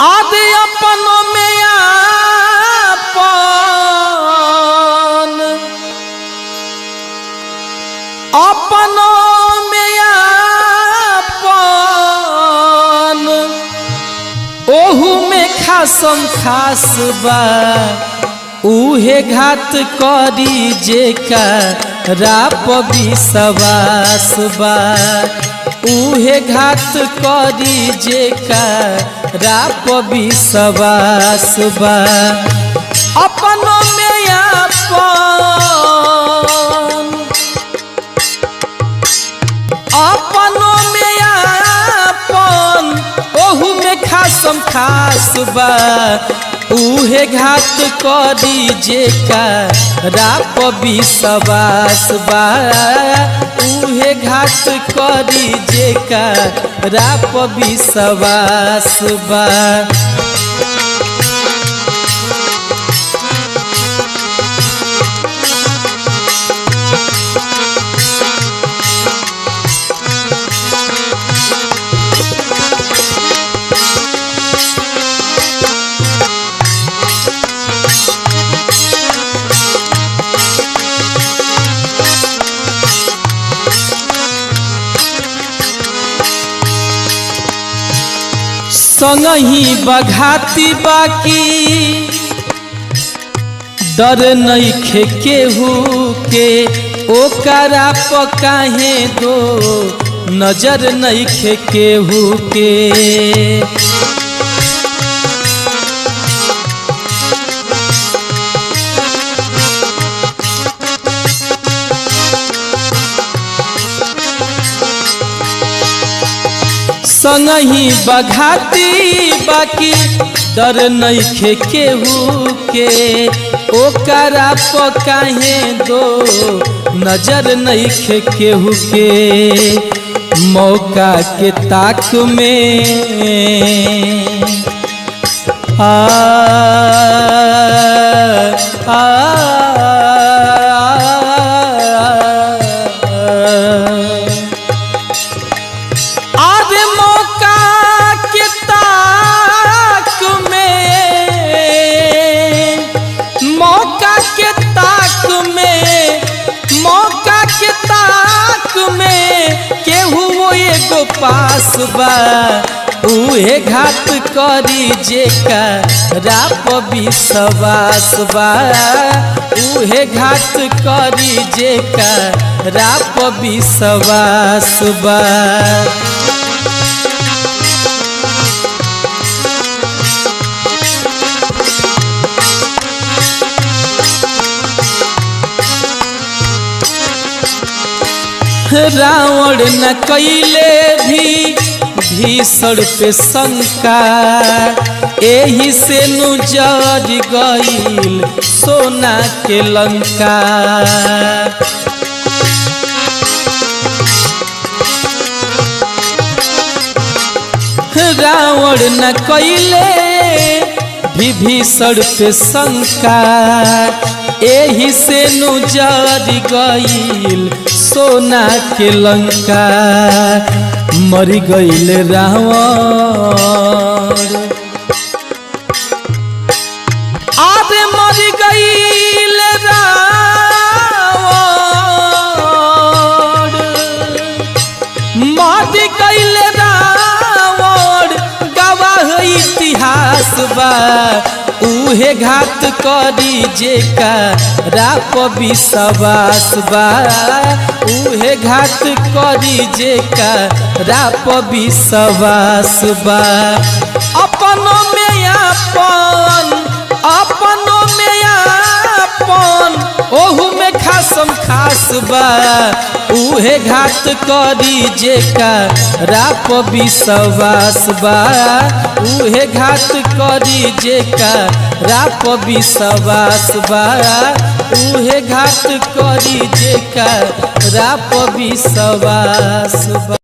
आदि अपनों में आपन, अपनों में आपन, ओहू में खासम खास बा, उहे घात करी जेकरा पे विश्वास बा, उहे घात करी जेकरा पे विश्वास बा। अपनों में आपन, अपनों में आपन, ओहू में खासम खास बा, उहे घात करी जेकरा पे विश्वास बा, उहे घात करी जेकरा पे विश्वास बा। संगही बघाती बाकी डर नइखे केहू के, ओकरा पे काहे दो नजर नइखे केहू के। संगही बघाती बाकी डर नइखे केहू के, ओकरा पे काहे दो नजर नइखे केहू के। मौका के ताक में पास बा, उहे घात करी जेकरा पे विश्वास बा, उहे घात करी जेकरा पे विश्वास बा। रावण न कैले भी भीषण पे शंका, एही से नु जर गईल सोना के लंका। रावण न कैले भी भीषण पे शंका, एही से नु जर गईल सोना के लंका। मर गईल रावण, आदे मर गईल रावण, मर गईल रावण, गवाह इतिहास बा, उहे घात करी जेकरा पे विश्वास बा, उहे घात करी जेकरा पे विश्वास बा। अपनों में आपन, अपनों में आपन, ओहू में खासम खास बा, उहे घात करी जेकरा पे विश्वास बा, उहे घात करी जेकरा पे विश्वास बा, उहे घात करी जेकरा पे विश्वास बा।